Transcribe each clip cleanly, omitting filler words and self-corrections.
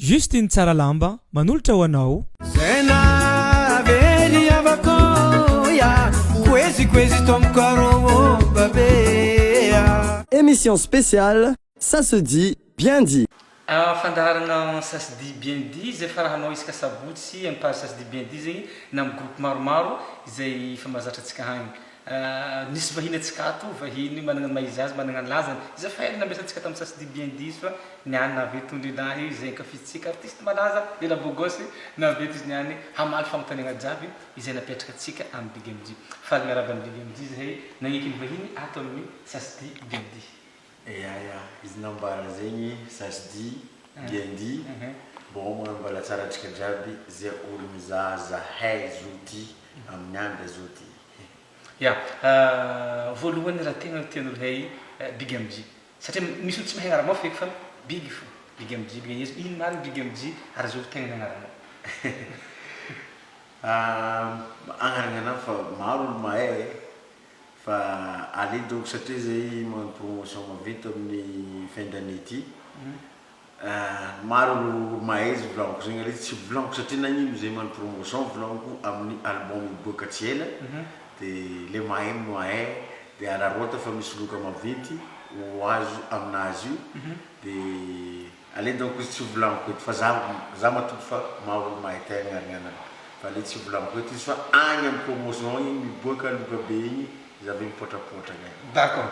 Justine Tsaralamba manolotra ho anao. Zena veri avakoya kwezi kwezi tomkaro babea. Émission spéciale, ça se dit bien dit. Fandaharana ça se dit bien dit zay farahanao isaka sabotsy ampary ça se dit bien dit zegny na amin'ny groupe maromaro izay fa mazatra antsika hagny nisy vahiny atsika ato vahiny manana maizy azy manana ny lazany izay fa hainy nambesantsika tamin'ny ça se dit bien dit fa niany navety tondrelahy izay nkafitsika artiste malaza Lela Bogosy navety izy niany hamaly fagnotaniana jiaby izay napetraka atsika amin'ny Big MJ fa miaraba amin'ny Big MJ zay nagniky ny vahiny ato amin'ny ça se dit bien dit. Izy nambara zegny ça se dit bien dit bon manambala tsara atsika jiaby zay olo mizahay zoti amin'ny andro zoti. Voalohany raha tegna tian'olo hay Big MJ satria misy olo tsy mahay agnaranao feky fa Big fo Big MJ ino mariny Big MJ ary zao tegna agnaranao. Agnaranana fa maro olo mahay fa allez donc satria zay man promotion maventy amin'ny fin d'année ty maro olo mahay izy volaniko zegny ale tsy volaniko satria nagnino zay man promotion volaniko amin'ny album miboaka tsy ela de le mahay mahay de ararota fa misy loka maventy ho azo aminazy io de allez donc izy tsy volaniko eto fa za matoky fa maro olo mahay tegna agnarana fa le tsy volaniko eto izy fa agny amin'ny promotion igny miboaka loka be igny zavy mipotrapotra gny. D'accord.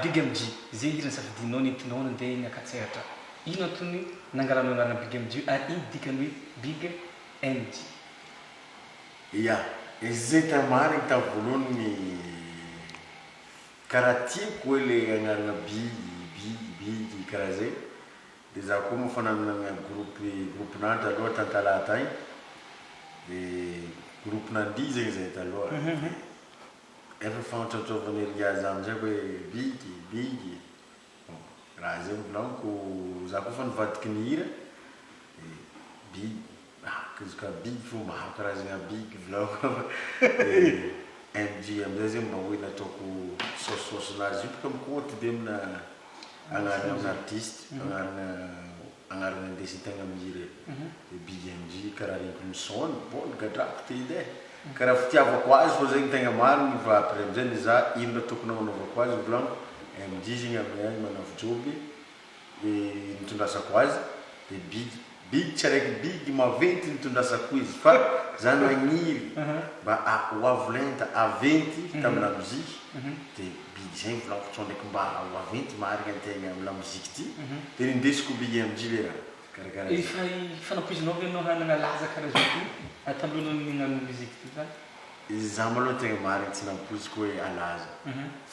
Big MJ zay hirany safidinao nentinao nandeha niakatsehatra ino antony nangalanao anarana Big MJ ary ino dikany hoe Big MJ? Zay tamarigny ta voalohany karaha tiako hoe le agnarana big karaha zay de za koa moa fa nanana groupe nandry aloha tantalata igny de groupe nandy zegny zay taloha efa fagnatratrovan'ny eriazy amizay hoe big raha zay volaniko za koa fa nivadiky ny hira big izy ka big fo maro karazagna big volaniko MJ amizay zay mba hoe nataoko saosinazy io baka mikonty be amina agnarana amin'ny artiste agnarana indesin-tegna mihira de Big MJ karaha regniko misony bon gadrako te edy karaha fitiavako azy fa zegny tegna mariny fa après amizay za ino tokony anaovako azy volaniko MJ zegny aminay manavo joby de nitondrasako azy de big tsy araiky big maventy nitondrasako izy fa za nagniry mba ho avolenta aventy tamina muzika de big zegny volaniko tsao ndraiky mba ho aventy marigny antegna amina muzika ty de nindesiko Big MJ le raha karakara efa fanapoizinao ve anao hanana laza karaha zao ty atalohana mihinano muzika ty zany? Za maloha tegna marigny tsy nampoiziko hoe alaza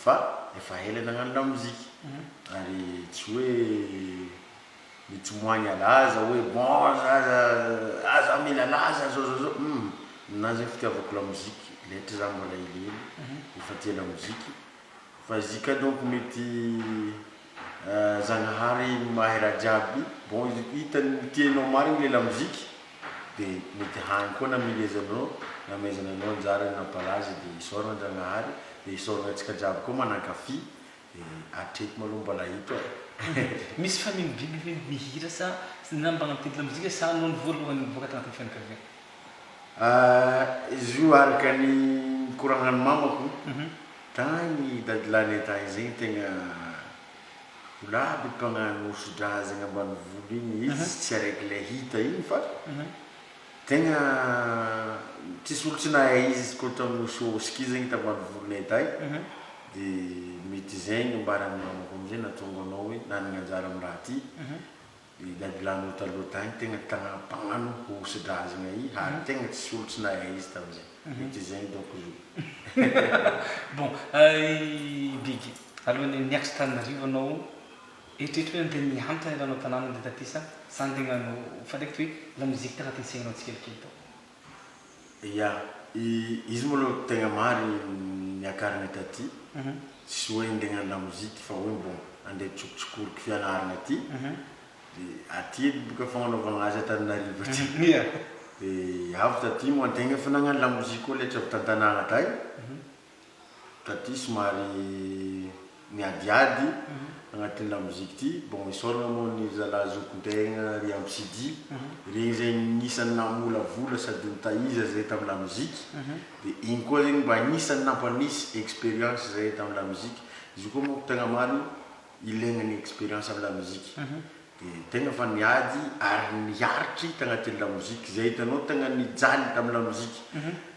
fa efa ela nagnano la muzika ary tsy hoe mitsomoagny alaza hoe bon aza mila laza zao na zegny fitiavako la muzika letra za mbola ilely efa tia la muzika fa izy ka donc mety Zagnahary mahay raha jiaby bon hitany tianao marigny le la muzika de mety hagny koa namilezanao namezananao anjara nampalaza de isorana Zagnahary de isorana atsika jiaby koa manankafy de atreto maloha mbola hito misy fa mimbiby hoe mihira sa nambagna mitety la muzika sa anao ny voalohany miboaka tagnatin'ny fianakaviana? Izy io araka ny koragnan'ny mamako tagny dadilany tagny zegny tegna olaby mpagnano oso-drazagna ambany volo igny izy tsy araiky le hita igny fa tegna tsisy olo tsy nahay izy koa tamin'ny shoski zegny tambany volonay tay de mety zegny mbarany mamako amizay natonga anao hoe nanana anjara amin'ny raha ty de dadilanao taloha tagny tegna mpagnano oso-drazagna i ary tegna tsisy olo tsy nahay izy tamizay mety zegny donc bon Big alohan'ny niakatra Tananarivo anao eritreritry hoe andeha miantona ilanao tanàna andeha taty sa andeha gnano fa ndraiky hoe la muzika tegna tiansegnanao tsikelikely tao? Izy maloha tegna mary niakarana taty tsy hoe andeha gnano la muzika fa hoe bon andeha tsokotsokoriky fianarana ty de aty edy boka fagnanaovagna azy Tananarivo ty de avy taty mo antegna efa nagnano la muzika koa letra avy tantanàgna tay taty somary miadiady agnatin'ny lamozika ty bon isaorana moa ny zalazokontegna ry ampy CD regny zegny nisan'ny namolavola sady nitaiza zay tamin'ny lamozika dia igny koa zegny mba nisan'ny nampanisy expérience zay tamin'ny lamozika izy koa moa tegna mariny ilaigna ny expérience amin'ny lamozika dia tegna fa niady ary niaritry tagnatin'ny lamozika zay hitanao tegna nijaly tamin'ny lamozika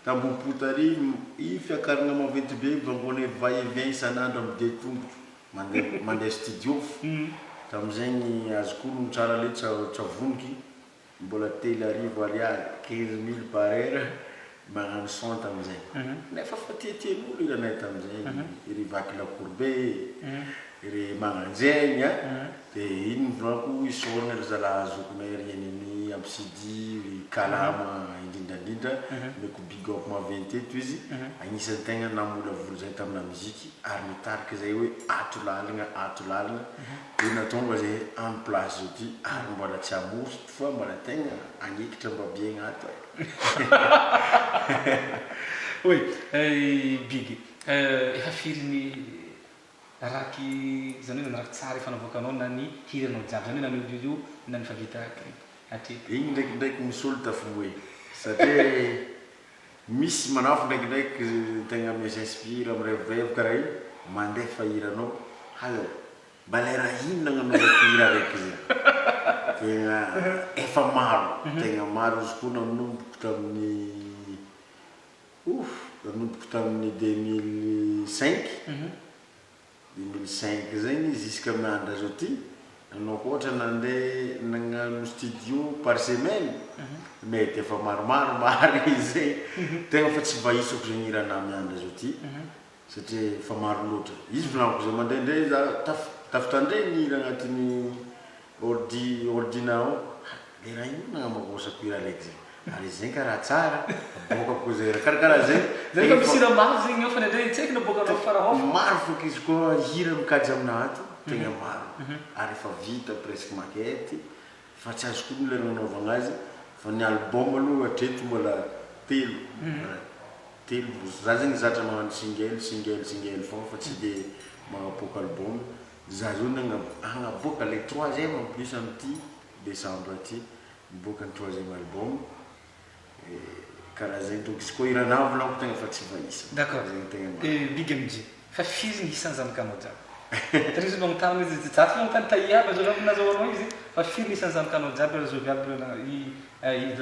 tambopotary i fiakarana maventy be vangony va et vient isan'andro amin'ny detombotra mandeha studio tamizegny azokolo tsara le tsavoniky mbola telo arivo ariary 15 000 par heure magnano son tamizegny nefa fa tieten'olo iranay tamizegny iry vaky lacourbe iry magnanjegny a dia iny volako isorana ry zala azokonay rianiny ampy CD kalama indrindrandrindra meko big up maventy eto izy agnisan'ny tegna namolavola zay tamin'ny lamozika ary mitariky zay hoe ato lalagna dia natonga zay en place zao ty ary mbola tsy amosy fa mbola tegna agnekitra mba biegna ato oy big efa firy raky zany hoe naraky tsara efa navoakanao na ny hiranao jiaby zany hoe na ny audio na ny favita atreto igny ndraikindraiky misy olo tafomoe satria misy manafo ndraikindraiky tegna misinspire amin'ny rêve karaha iny mandeha fa hiranao hayo mba lera inona gnanaovako hira raiky zay tegna efa maro tegna maro izy koa nanomboko tamin'ny 2005 zegny jusqu'à mandra zao ty anao koa ohatra nandeha nagnano studio par semaine mety efa maromaro mary izy tegna fa tsy vahisako zegny hirana miandra zao ty satria efa maro loatra izy volanako zay mandehandray za tafitandray ny hira agnatin'ny ordinao le raha ino nagnamagosako hira raiky zay ary zegny karaha tsara abokako zay karakaraha zay zay fa misy raha maro zegny ao fa nandray tsy haiko naboakanao farahafa maro foka izy koa hira mikajy aminaty tegna maro ary efa vita presque maquette fa tsy azo koa lera nanaovagna azy fa ny album aloha hatreto mbola telo za zegny zatra magnano single fô fa tsy dia magnaboaka album za zao agnaboaka le 3e en plus amin'ity décembre aty miboaka ny 3e album karaha zegny donc izy koa hiranao volanako tegna fa tsy vahisa d'accord tegna big mg fa firy ny isan'ny zanakanao jiaby tarizy magnotany izy zaty magnotany tahiaby azo nazahoanao izy fa firy ny isan'ny zanakanao jiaby azo viaby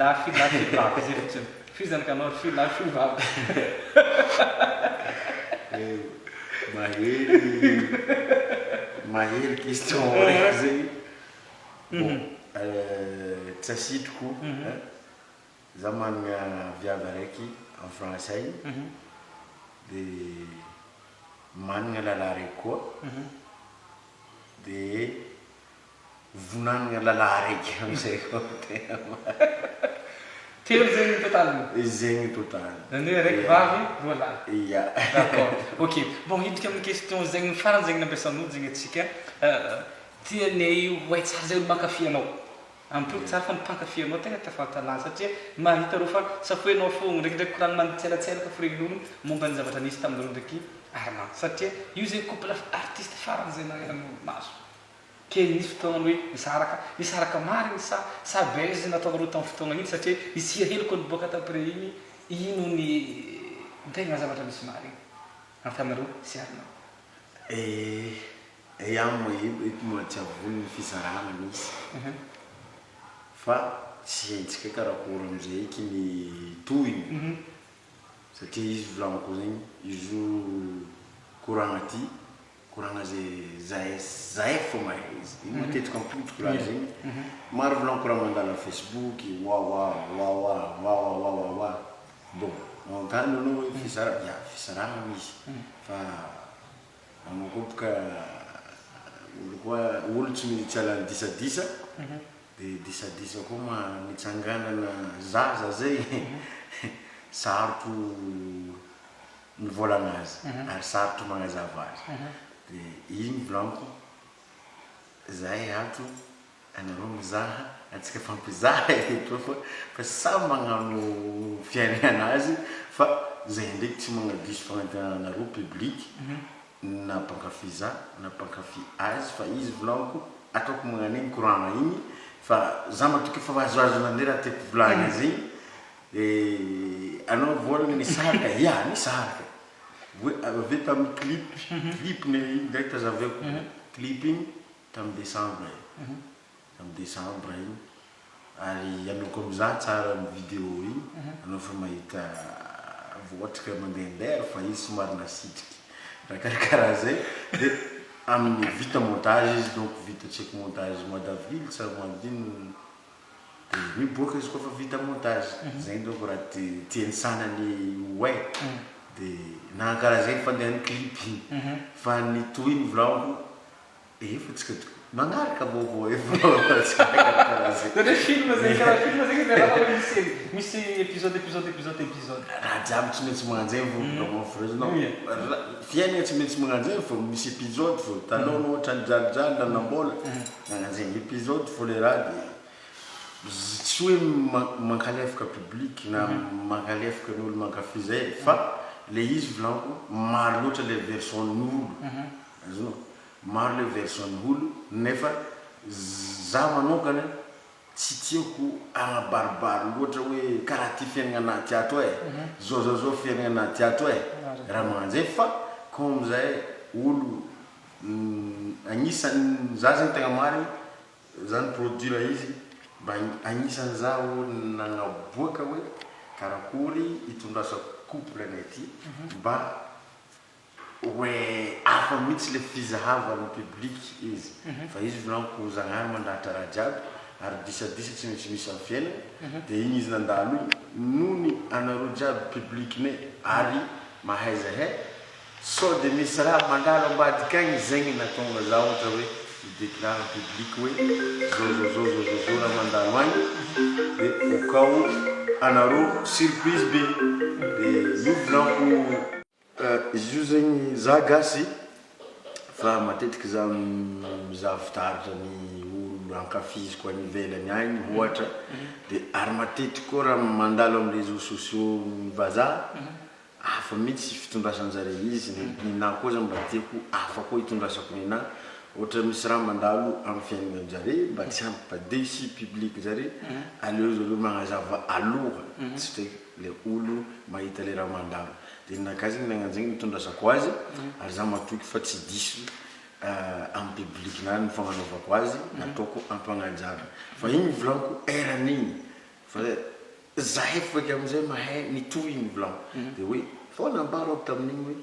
lafy vavy zay fotsiny firy zanakanao firy lafy vavy mahery question raiky zegny bon tsy asitroko za manana viavy araiky en français dia manana lalahy raiky koa dia vonanana lalahy raiky amizay koa telo zegny totaliny zegny totaly zany hoe raiky vavy roa lahy ia d'accord ok bon hidika amin'ny question zegny farany zegny nampiasan'olo zegny atsika tianay hoe tsara zay olo mankafy anao ampio tsara fa nipankafy anao tegna tafatalana satria mahita reo fa safoenao fogna ndraikindraiky koragny manitselatselaka firegn'olo momba ny zavatra nisy tamin'ireo ndraiky arana satria io zegny couple artiste farany zay nagnano maso ke nisy fotoagnany hoe nisaraka mariny sa beze nataonareo tamin'ny fotoagna iny satria nisy heloko niboaka taprès igny ino ny tegna zavatra misy mariny antaminareo sy arinao amo eto moa tsy avony ny fizarana misy fa tsy haintsika karakory amizay eky ny tohiny satria izy volanako zegny izy koragna ty koragna zay zahay fo mahay izy iny matetika mipotiko raha zegny maro volanako raha mandala Facebook wa bon manontany anao hoe fisarana misy fa anao koa boka olo koa olo tsy alany disadisa dia disadisa koa manitsanganana zaza zay sarotro mivolagna azy ary sarotro magnazava azy dia igny volaniko zahay ato anareo mizaha antsika fampizaha eto fa samy magnano fiainana azy fa zay ndraiky tsy magnadiso fagnantenanareo public nampankafy za nampankafy azy fa izy volaniko ataoko magnano igny courant igny fa za matoky efa azoazo nandeha raha tiako volagna izy igny anao volagna nisaraka ia nisaraka hoe avy tamin'ny clip ndraiky tazaveko clip igny tamin'ny décembre tamin'ny décembre igny ary anaoko amizah tsara amin'ny vidéo igny anao fa mahita voatrika mandehandeha fa izy somary nasitriky raha karakaraha zay dia amin'ny vita montage izy donc vita tsaiky montage mois d'avril tsara mandino dia miboaka izy koa fa vita montage zay donc raha tiany sanany way dia nankaraha zay fandehan'ny clip fa ny tohiny volaniko efa tsika manaraka vaovao efa Nade film zay karaha film zay raha misy épisode raha jiaby tsy maintsy magnanjay fiainana tsy maintsy magnanjay fa misy épisode fo talona ohatra ny jalijaly nanambola magnanjay épisode fo le raha dia tsy hoe mankalefaka public na mankalefaka ny olo mankafy zay fa le izy volaniko maro loatra le version n'olo azonao maro le version n'olo nefa za manokana tsy tiako agnabaribary loatra hoe karaha ty fiainana anaty ato e zao fiainana anaty ato e raha magnanjay fa comme zay olo agnisan'ny za zany tegna marigny zany produire izy mba agnisan'ny za nagnaboaka hoe karakory itondrasako couple anay ty mba hoe afa mihitsy le fizahavana public izy fa izy volaniko zagnahary mandahatra raha jiaby ary disadisa tsy maintsy misy amin'ny fiainana dia igny izy nandalo nony anareo jiaby publicne ary mahay zahay sao dia misy raha mandalo ambadika agny zegny natonga za ohatra hoe idéclare public hoe zao raha mandalo agny dia au cas où anareo surprise be dia io volaniko izy io zegny za gasy fa matetiky za mizaha fitaratra ny olo ankafiziko any ivelany agny ohatra dia ary matetiky koa raha mandalo amin'ny réseaux sociaux vazaha afa mihitsy fitondrasan'zare izy ninahy koa zany mba tiako afa koa hitondrasako ninahy ohatra misy raha mandalo amin'ny fiaignananjare mba tsy hampadesy public zare aleo zareo magnazava aloha tsy hoe le olo mahita le raha mandalo dia nakazy igny nagnanjegny mitondrasako azy ary za matoky fa tsy diso amin'ny public nany ny fagnanaovako azy nataoko ampananjara fa igny volaniko eran'igny fa zahay foiky amizay mahay nitohy igny volaniko dia hoe fa nambarako tamin'igny hoe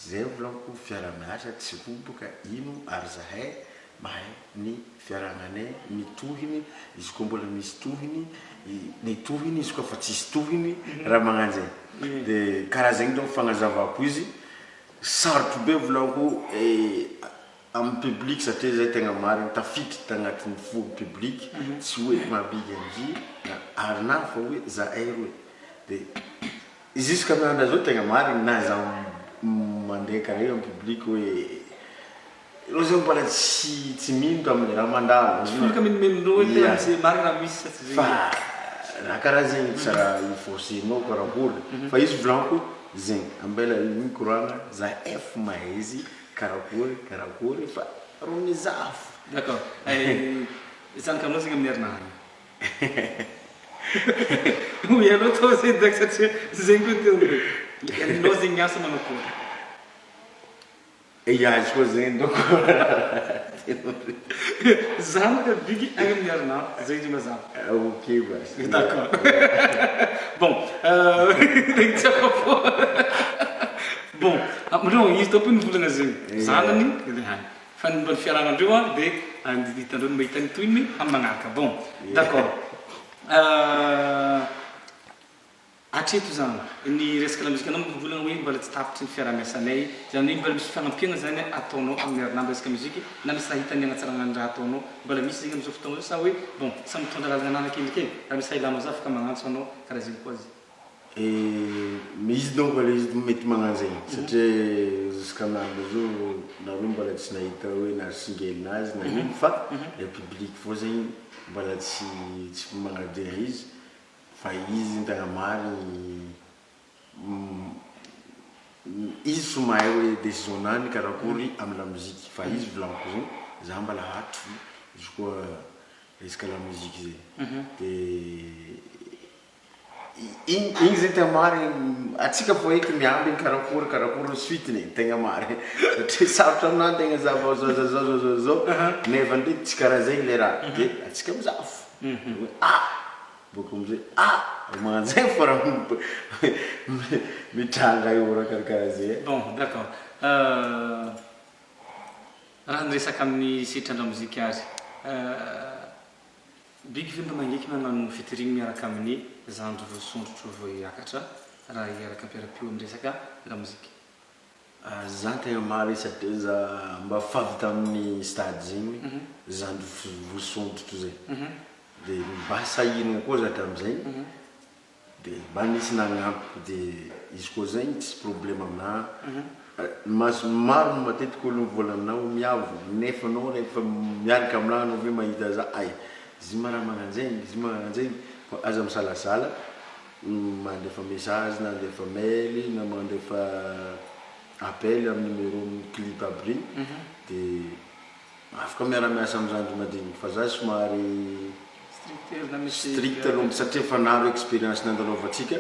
zay volaniko fiara-miasa tsy hoboka ino ary zahay mahay ny fiaragnanay mitohiny izy koa mbola misy tohiny ny tohiny izy koa fa tsisy tohiny raha magnanjay dia karaha zegny donc fagnazavako izy sarotro be volaniko amin'ny public satria zay tegna marigny tafiditra tagnatin'ny fo public tsy hoe mahabigy amzy ary na fa hoe zahay roe dia juska miandra zao tegna marigny na za mandeha karaha amin'ny public hoe ireo zao mbola tsy mino amin'ny raha mandalo fa raha karaha zegny tsara iforcenao karakory fa izy volaniko zegny ambela igny koragna za efa mahay izy karakory fa ro mizafo d'accord zanaka zegny amin'ny herinahany oui anao tao zegny dak satria zegny koa teo anao zegny miasa manao kory izy koa zegny donc zanaka bigy agny amin'ny herinahany zay izy mazava ok bas d'accord bon regny tsy afapo bon amindreo izy taopy nivolagna zegny zanany fa mbola fiaragnandreo a dia hitandreo ny mahita ny toyny amin'ny magnaraka bon d'accord atreto zany ny resaka lamozika anao mivolagna hoe mbola tsy tapitry ny fiara-miasanay zany hoe mbola misy fanampiagna zany ataonao amin'ny herinandro resaka muzika na misy raha hitany agnatsarana raha ataonao mbola misy zegny am'izao fotoagna zao sa hoe bon samy mitondra razanana kelikely raha misy hailamo za afaka magnantso anao karaha zegny koa izy izy donc le izy mety magnano zegny satria jusqu'à nandro zao nareo mbola tsy nahita hoe nasingelinazy na ino fa le public fo zegny mbola tsy magnadena izy fa izy tegna marigny izy somahay hoe décision-nany karakory amin'ny la musique fa izy volaniko zay za mbala hatry izy koa resaka la musique zay de igny zay tegna mary atsika fo eky miamby iny karakory suiteny tegna mary satria sarotra aminah tegna zao nefa ndraiky tsy karaha zay le raha de atsika mizafo boko amizay magnanzay fa raha mitranga io raha karakaraha zay bon d'accord raha niresaka amin'ny sitrandra mozika azy bigy ve mba magneky magnano featuring miaraka amin'ny zandry voasondrotro vo hiakatra raha hiaraka ampiara-pio am'resaka la mozika za tegna mary satria za mba favy tamin'ny stade zegny zandry voasondrotro zay de mba sahiragna koa za hatram'izay de mba nisy nagnampiko de izy koa zegny tsisy problème aminah maro matetiky olo mivola aminah ho miavo nefa anao rehefa miaraka aminah anao hoe mahita za ay izy maraha magnanzegny izy magnanzegny fa aza misalasala mandefa message na mandefa mail na mandefa appel amin'ny numéro clip aby regny de afaka miara-miasa am'zandry madiniky fa za somary strict aloha satria efa naro expérience nandalovantsika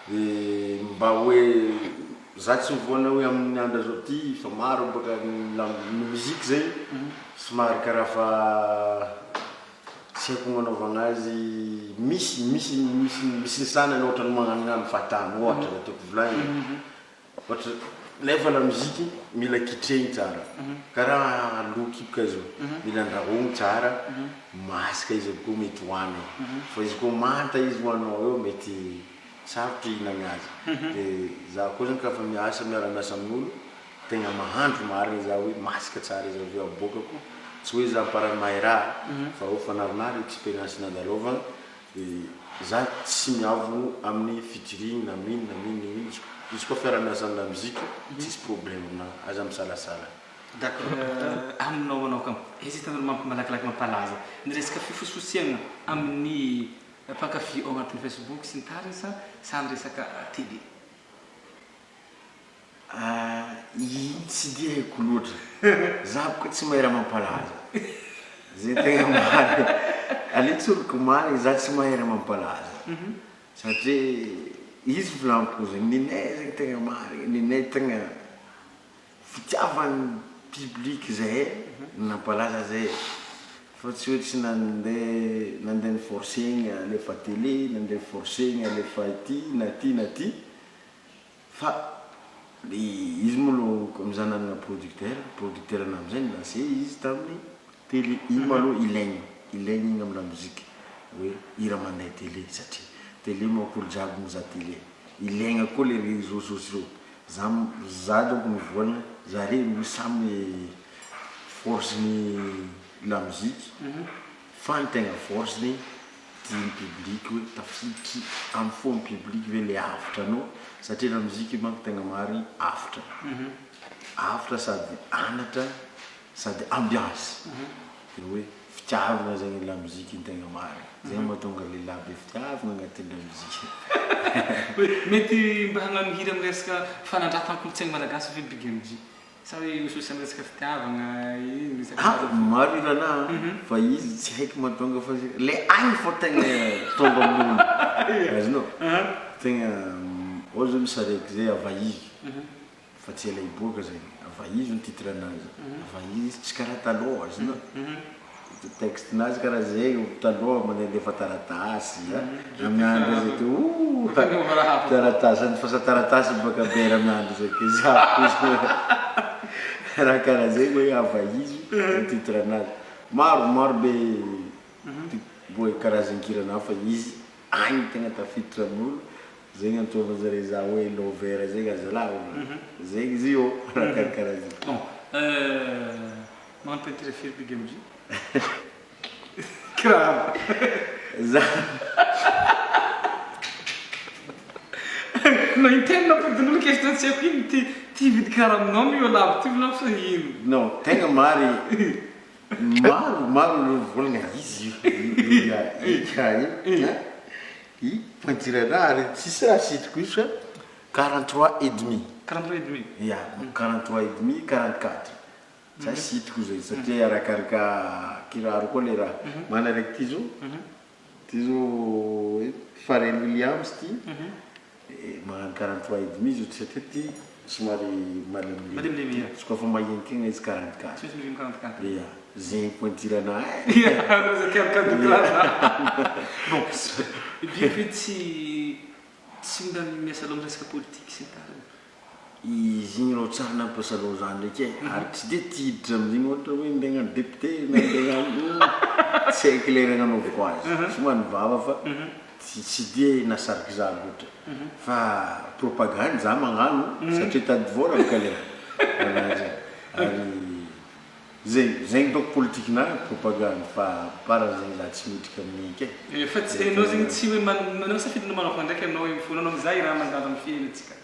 de mba hoe za tsy mivoana hoe amin'ny andro zao ty fa maro baka musique zay somary karaha fa tsy haiko magnanaovagna azy misy ny sanany ohatra ny magnanognano fatana ohatra raha toko volagny ohatra nefa la musique mila kitrehigny tsara karaha lokipoka zao mila andrahogny tsara masaka izy koa mety hoanina fa izy koa manta izy hoanao eo mety sarotry ihinagna azy de za koa zany kafa miasa miara-miasa amin'olo tegna mahandro marigny za hoe masaka tsara izy aveo abokako tsy hoe za parany mahay raha fa ho fanaronary expérience nandalova de za tsy miavo amin'ny featuring na mino izy koa fiara-miasa amina musique tsisy problème na aza misalasala d'accord aminao anao kam hesitanao malakilaky mampalaza ny resaka fifosifosiagna amin'ny mpankafy ao agnatin'ny Facebook sy ny tariny sa ny resaka télé tsy dia haiko loatra za koa tsy mahay raha mampalaza zay tegna mary aletsoroky mary za tsy mahay raha mampalaza satria izy volaniko zegny ninay zegny tegna mary ninay tegna fitiavany public zay nampalaza zay fa tsy hoe tsy nandeha niforcegny alefa télé nandeha niforcegny alefa ty na ty fa izy molo amizany nanana producteur ana amizay nilance izy tamin'ny télé igny maloha ilaigny igny amina mozika hoe ira mandeha télé satria télé makolo jiaby mizaha télé ilaigna koa le réseaux sociaux za donc mivoalana zare no samy force-ny la musique fa ny tegna force-ny tiany public hoe tafiditry amin'ny fony public hoe le afatra anao satria la musique manko tegna mary afatra sady anatra sady ambiance de hoe fitiavana zegny la musique ny tegna mary zay mahatonga lehilahy be fitiavana agnatin'ny la musique mety mba hagnano hira amin'ny resaka fanandratana kolontsaigny malagasy ve Big MJ sa hoe misosy amin'ny resaka fitiavana maro irana fa izy tsy haiko mahatonga fa le agny fo tegna tonga amin'olo azonao tegna ao zao misy araiky zay avaizy fa tsy ela iboaka zay avaizy ny titre anazy avaizy tsy karaha taloha azonao texte nazy karaha zay taloha mandefa taratasy amiandro zay ty taratasy ny fasa taratasy baka bera amiandro zay ke za raha karaha zay hoe avaizy ny titre anazy maro be boe karazan-kirana fa izy agny tegna tafiditra amin'olo zegny antova zare za hoe lovera zegny azalahy zegny izy io raha karakaraha zay bon magnano peinture firy Big MJ kiraha za no intendo perdonolo question tsy haiko ino ty vidy karaha aminao miolavo ty volavo fa ino non tegna maro volagna izy io i pointirana ary tsisy raha sitriko io sa 43 et demi. 43 et demi. Ya, 43 et demi, 44. Ça c'est tout ça. C'était à la carca qui a recollé là. Mana avec Tizo. Tizo Pharrell Williams ti. Et mana 43 et demi, je c'était somari madame. Madame Lévia. Ce qu'on fait moyen 15 44. C'est 44. Ya, zin pointirana. Ya, vous êtes quelqu'un de classe. Bon, bien vite si me donne mes salons de politique c'est ça. Izy igny rô tsara nampiasalo zany ndraiky e ary tsy de tiditra am'zigny ohatra hoe ndegna député na ndegna tsy haiko le ragna anaovako azy somary vava fa tsy de nasariky za loatra fa propagande za magnano satria tady vola mikalera ary zegny doko politique na propagande fa para zegny za tsy midrika amin'iny ke fa tsy anao zegny tsy hoe manao safidina manao ndraiky anao hoe fonanao amizay raha mandalo amin'ny fiainantsika.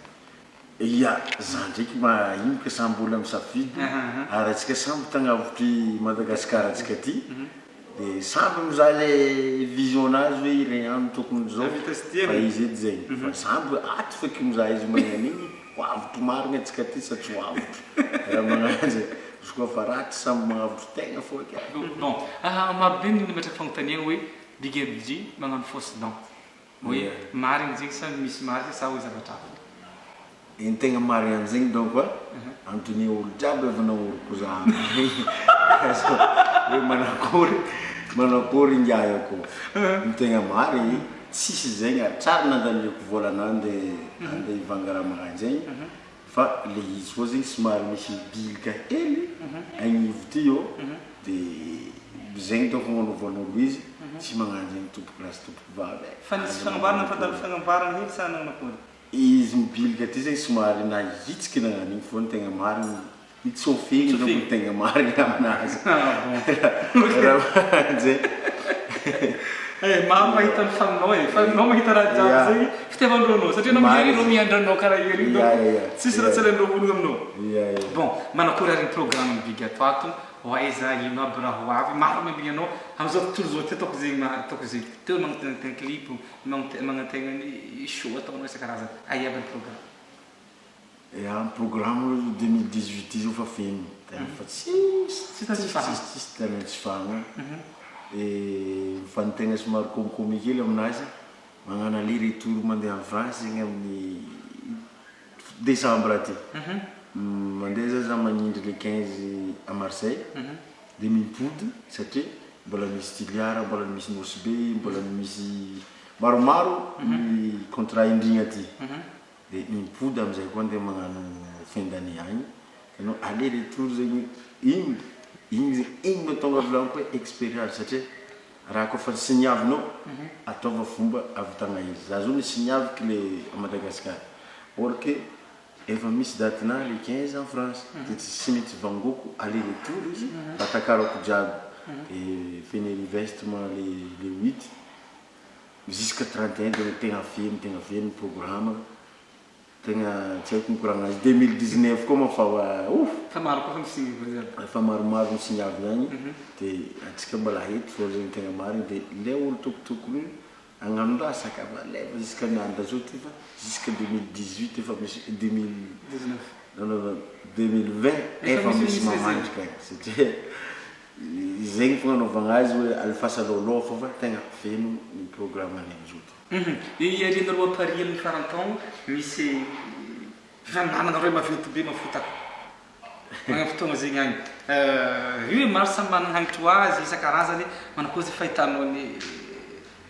Ya, za ndraiky ino ka samby olona misafidy ary atsika samby tagnavotry Madagasikara atsika ty de samby mizaha le vision nazy hoe ire andro tokony zao fa izy edy zegny fa samby aty feky mizaha izy magnano igny hoavotro marigny atsika ty sa tsy hoavotro raha magnanjy izy koa fa ratsy samby magnavotro tegna foky. Bon, marobe ny metraka fanontaniana hoe Big MJ magnano fausse dent hoe marigny zegny sa misy marigny sa hoe zavatra hafa. Iny tegna marigny am'zegny donc antony olo jiaby avy naoroko za hoe manakory ingiayako ny tegna marigny tsisy zegny ary tsara nandaniako volanande ande ivanga raha magnanjegny fa le izy fô zegny somary misy bilika hely agnivo ty io de zegny donc magnovan'olo izy tsy magnano zegny tompoko lasy tompoko vavy fa nisy fagnambarana fantany fagnambarana hely sa nagnanakory izy mibilika ty zegny somary nahitsika nagnano igny fô ny tegna marigny mitsofigny no tegna marigny aminazy raha zay maro mahita ny faninao e fa anao mahita raha jiaby zegny fitiavandroanao satria anao mizay anao miandranao karaha igny tsisy raha tsy alainao olona aminao. Bon, manakory ary ny programme Big ato ato hoaiza ino aby raha ho avy maro mambigny anao am'izao tontolo zao ty ataoko zegny teo magnatena clip magnategna ny show ataonao isan-karazany aiaby ny programme. Ya, programme 2018 izy io fa feno fa tsisy tena tsy fagna fa ny tegna somary komikomy kely aminazy magnano aller retour mandeha en France zegny amin'ny décembre aty mandeha za magnindry le 15 à Marseille de mipody satria mbola misy Tiliara mbola misy Nosy Be mbola misy maromaro ny contrat indrigna aty de mipody am'izay koa andeha magnano fin d'année agny anao aller retour zegny igny matonga volaniko hoe expérience satria raha koa fa sy niavinao ataova fomba avitagna izy za zao nisy niaviky le à Madagascar or que efa misy datina le 15 en France de tsy maintsy vangoko aller retour izy atakarako jiaby de feny investissement le 8 jusqu'à 31 de tegna feno programme tegna tsy haiko mikoragna azy 2019 koa mafa fa maro koa misigny fa maromaro misigny avy agny de atsika mbola hety fô zegny tegna marigny de le olo tokotokony agnano raha sakava leva jusqu'à nanda zao ty fa jusqu'à 2018 efa misy 2020 efa misy mamandrika satria zegny fagnanaovagna azy hoe alifasalôlô fô fa tegna feno ny programme any am'zao ty iarianareo Paris amin'ny farantaogno misy fifaninanana reo maventy be mafotako magna fotoagna zegny agny io hoe maro samy manana hagnitro azy isan-karazany manakory zay fahitanao ny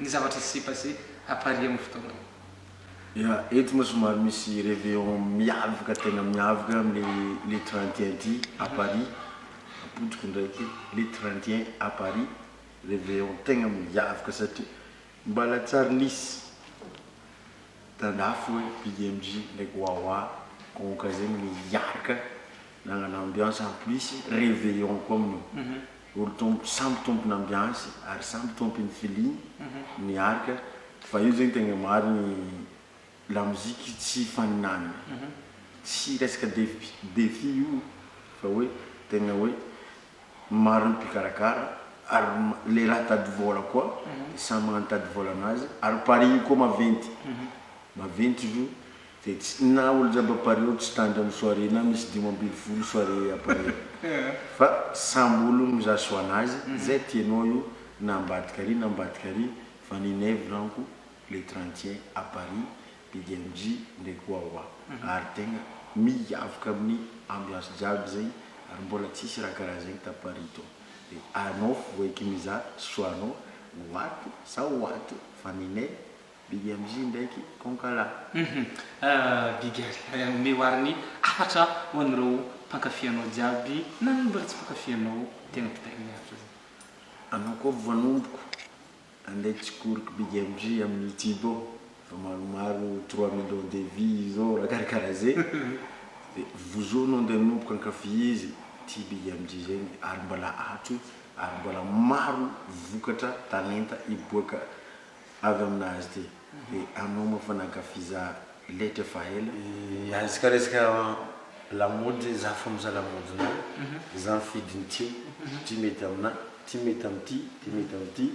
zavatra sy passé à Paris amin'ny fotoagna ya eto moa somary misy réveillon miavaka tegna miavaka le 31 ty à Paris apodriko ndraiky le 31 à Paris réveillon tegna miavaka satria mbala tsary nisy tandafo hoe Big MJ ndraiky Wawa konka zegny miaraka nagnano ambiance en plus réveillon koa amin'io olo samby tompony ambiance ary samby tompony feeling miaraka fa io zegny tegna marigny la musique tsy faninana tsy resaka défi io fa hoe tegna hoe maro ny mpikarakara ary le raha tady vola koa samy magnano tady vola anazy ary Paris io koa maventy io de na olo jiaby apare tsy tandra amin'ny soirée na misy 10 soirée apare fa samby olo mizaso anazy zay tianao io na ambadika ary fa ninay volaniko le 31 à Paris BDMJ ndraiky Wawa ary tegna miavaka amin'ny ambiance jiaby zay ary mbola tsisy raha karaha zegny ta Paris to de anao voiky mizaha soanao wato sa wato fa ninay BDMJ ndraiky konkala Bigel miwarni afatra ho an'ireo mpankafy anao jiaby na mbola tsy mpankafy anao tegna pitahiny afatra zay anao koa voanomboko andeha tsikoriky BDMJ amin'ny YouTube fa maromaro 3 millions de vues zao raha karakaraha zay de vous anao andeha nomboka ankafy izy ty BDMJ zegny ary mbola ato ary mbola maro vokatra talenta iboaka avy aminazy ty de anao moa fa nankafiza letra fa ela azy ka resaka lamody za fa mizaha lamody na za mifidiny ty mety amina ty mety amty ty mety amty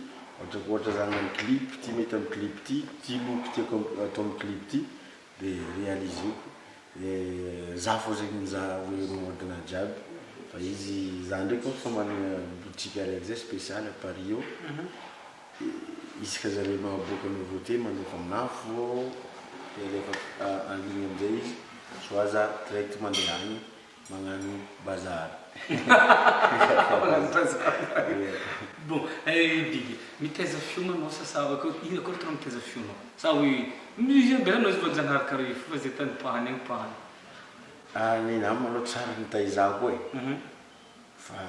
ohatra za hagnano clip ty mety amin'ny clip ty look tiako atao amin'ny clip ty de réaliser za fo zegny mizaha hoe modena jiaby fa izy za ndraiky fa manana boutique araiky zay spécial à Paris io isaka zareo maboaka nouveauté mandefa aminafo de rehefa anligny amizay izy so aza direct mandeha agny magnano bazar bon Big mitaiza fiona anao sa ino akory tena mitaiza fiona sa hoe musicien bela anao izy voajanahary karaha fa zay tany pahany agny pahany ny nama aloha tsara nitaizako fa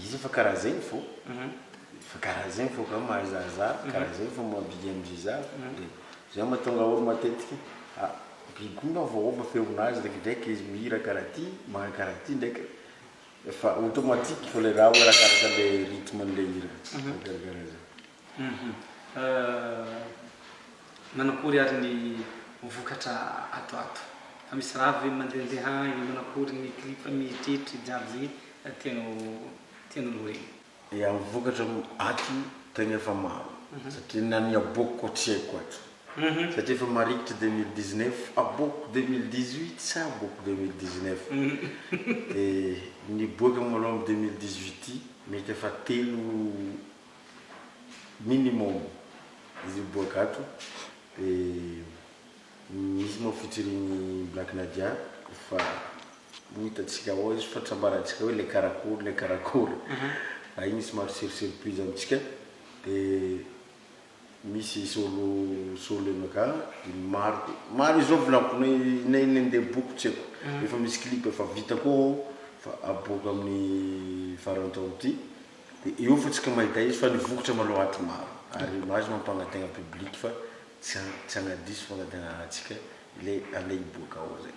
izy fa karaha zegny fo fa karaha zegny fo ka mahazaza karaha zegny fo ma BDMJ za de zay mahatonga olo matetiky bigona vaova feonazy ndraikindraiky izy mihira karaha ty magnano karaha ty ndraiky fa automatique fa le raha hoe raha karaka le rythme le hira karakaraha zay manakory ary ny vokatra atoato fa misy raha ve mandehandeha agny manakory ny clip mieritreritra jiaby zegny tian'olo regny amin'ny vokatra ato tegna efa maro satria nany aboko tsy haiko ato satria efa marikitra 2019 aboko 2018 sa aboko 2019 de niboaka maloha amin'ny 2018 mety efa 3 minimum izy boaka ato de misy moa featuring Black Nadia fa hitatsika ao izy fa tsambarantsika hoe le karakory igny somary surprise amitsika de misy solo naka de maro izao volaniko nay ndeha boko tsy haiko efa misy clip efa vita koa fa aboaka amin'ny farantao ty de eo fa tsika mahita izy fa nivokotra maloha ato maro ary mahazo mampagnategna public fa tsy agnadiso fagnategnana atsika le ale iboaka ao zay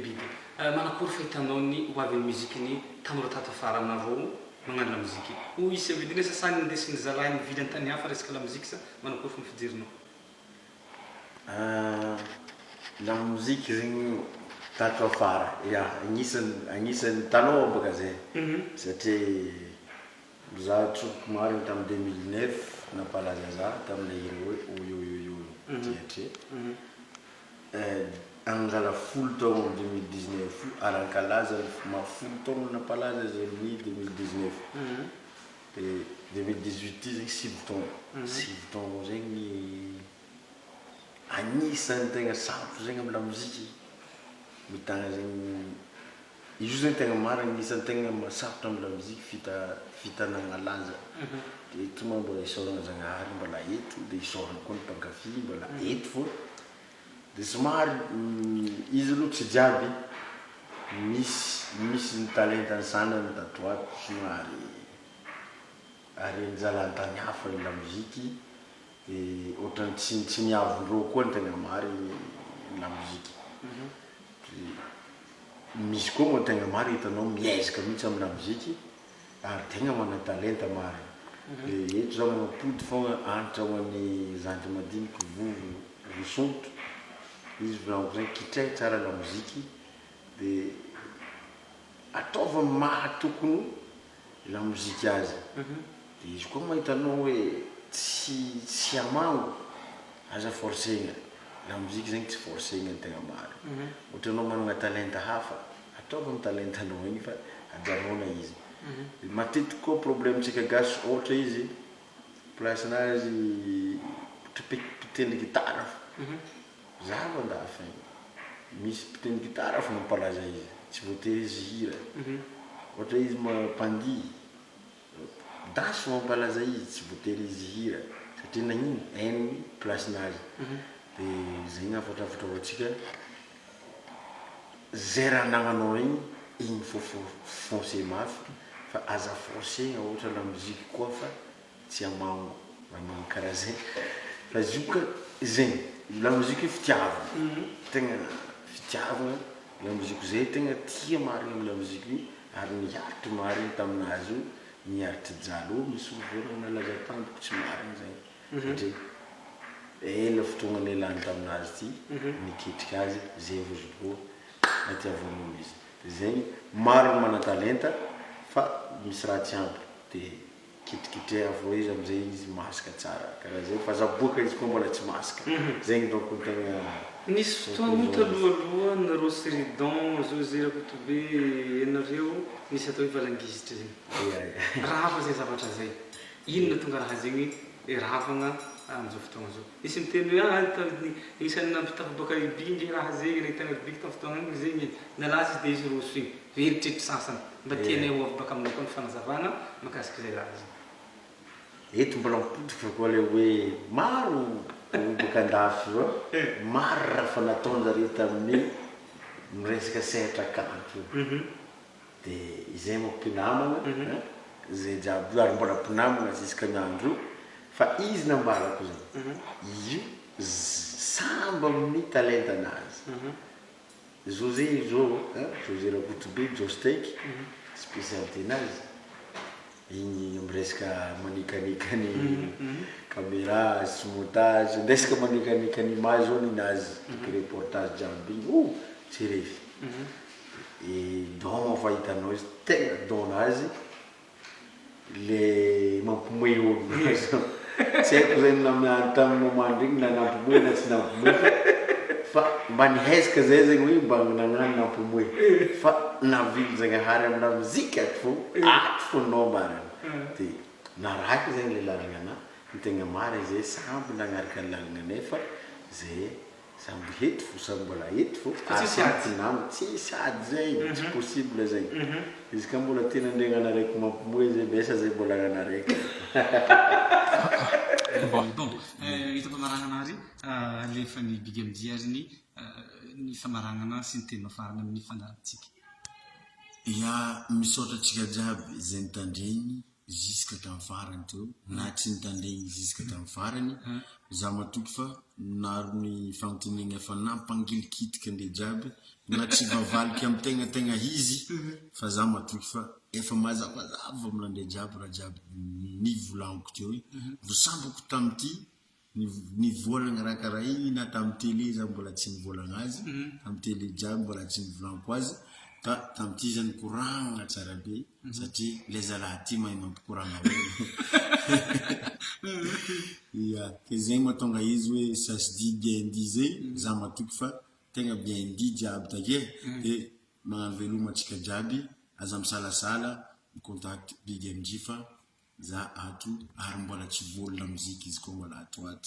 Big manakory fahitanao ny hoavy ny muzikiny tamora tato afara aminareo magnano la muziki ho isy avidiny sasany indesiny zalahy mivily antany hafa resaka la muziki sa manakory fa mifijerinao la muziki zegny tato afara ya agnisan'ny talon baka zay satria za tsoko maro tamin'ny 2009 napalaza za tamin'ilay hira hoe oyoyoyo tiatre angala folo taogno 2019 arankalaza mafolo taogno napalaza zay amin'ny 2019 de 2018 zegny 6 taogno zegny agnisan'ny tegna sarotra zegny amin'ny la muziki mitagna zegny izy zegny tegna maro agnisan'ny tegna masarotra amin'ny la muziki fitanagna laza de eto ma mbola isoragna zagnahary mbola eto de isoragna koa ny mpankafy mbola eto fo de somary izy aloha tsy jiaby misy ny talenta ny sanany tatoato somary ary nijalantany hafa la muziki de ohatrany tsy niavondreo koa ny tegna mary la muziki misy koa moa tegna mary hitanao miezaka mihitsy amin'ny la muziki ary tegna mana talenta mary de eto zao magnapody fogna antitra ho an'ny zandy madiniky vosonto izy volaniko zegny kitray tsara la muziki de ataova mahatokony la muziki azy de izy koa mahitanao hoe tsy amango aza forcegna la musique zegny tsy forcegna tegna maro ohatra anao manana talenta hafa ataova amin'ny talentanao igny fa ajanona izy matetiky koa problèmetsika gasy ohatra izy placinazy pitendry gitara zava andafa misy pitendry gitara fa mampalaza izy tsy voatery izy hira ohatra izy mampandihy dasy mampalaza izy tsy voatery izy hira satria nagnino hainy placinazy de zegny afatrafatra hoatsika zay raha nagnanao igny igny fo foncé mafy fa aza forcegna ohatra la musique koa fa tsy amango magnano karaha zay fa zioka zegny la musique fitiavana tegna fitiavana la musique zay tegna tia marigny amy la musique io ary niaritry marigny taminazy io niaritry jalo misy volana nalaza tampoko tsy marigny zay satria ela fotoagna nelany taminazy ty niketriky azy zay vozoboa natiavan'olo izy de zegny maro mana-talenta fa misy raha tsy ampy de kitrikitreha avao izy amizay izy masaka tsara karaha zay fa zaboaka izy koa mbola tsy masaka zegny donc tegna nisy fotoagna talohaloha nareo Siridon zo zay Rakotobe ianareo nisy atao hoe valangizitra zegny rava zay zavatra zay inona tonga raha zegny ravagna amizao fotoagna zao nisy miteny hoe isan'ny nampitafaboaka ibingy raha zegny nahitana bibiky tamin'ny fotoagna igny zegny nalazy de izy roso igny veritritry sasany mba tianay ho avy baka aminay koa ny fanazavana makasiky zay raha zay eto mbola mipotiky fa koa le hoe maro baka andafy zao maro raha fa nataonjareo tamin'ny miresaka sehatra kanto de izay mampinamana zay jiaby io ary mbola mpinamana ziska nyandro fa izy nambarako zany io samby amin'ny talentanazy José José Rakotobe Jostek spécialiténazy igny miresaka manikanikany caméra sy montage ndesaka manikanikany image zao ninazy reportage jiaby igny tsy refy don fa hitanao izy tegna donazy le mampimoe olo tsy haiko zay tamin'ny moment igny na nampimoe na tsy nampimoe fa mba nihezaka zay zegny hoe mba nagnano nampimoe fa navily zagnahary amina muzika aty fo nao mariny de naraky zegny le lalagna ana ny tegna mariny zay samby nagnaraka ny lalagna anay fa zay samby hety fo samby mbola hety fo atinamo tsy sady zay tsy possible zay izy ka mbola tena andregnana araiky mampimoe zay besa zay mbola anaraiky bon hitako maragnanary alefa ny Big MJ ary ny famaragnana sy ny teny mafarana amin'ny fandarantsika ya misaotra tsika jiaby zay nitandregny jusque tam farany teo na tsy nitandregny jusque tam farany za matoky fa naro ny fanontaniana efa nampangilikitika andre jiaby na tsy vavaliky amy tegna izy fa za matoky fa efa mazavazava amin'andre jiaby raha jiaby nivolaniko teo vosambako tamity nivolagna raha karaha igny na tamy télé za mbola tsy nivolagna azy tamy télé jiaby mbola tsy nivolaniko azy ka tamity zany koragna tsara be satria le zalahy ty mahay mampikoragna ya ke zegny mahatonga izy hoe ça se dit bien dit zay za matoky fa tegna bien dit jiaby take de magnano veloma atsika jiaby aza misalasala micontact Big MJ fa za ato ary mbola tsy volona muzika izy koa mbola ato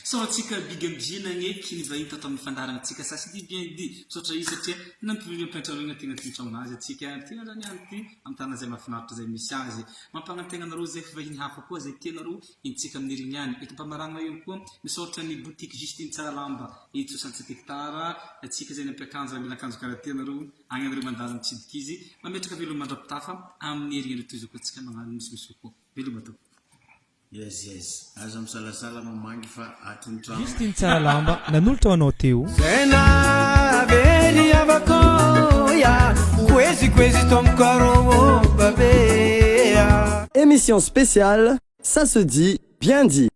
saoratsika Big MJ nagneky nivahiny tato amin'ny fandarantsika ça se dit bien dit misaotra izy satria nampipetrarogna tegna tintraonazy atsika tegna zany anty am'tana zay mahafinaritra zay misy azy mampagnantegna anareo zay fivahiny hafa koa zay tianareo intsika amin'ny rignany eto mpamaragna io koa misaotra ny boutique Justine Tsaralamba eto 67 hectare atsika zay nampiakanjo mila akanjo karaha ty anareo agny anareo mandalo mitsidiky izy mametraka veloma mandrapitafa amin'ny herinandro toy zao koa atsika magnano misy koa veloma to yes aza misalasala mamangy fa atiny trano Justine Tsaralamba nanolotra ho anao teo Zena veli avakoya kwezi tomkaro babea. Émission spéciale, ça se dit bien dit.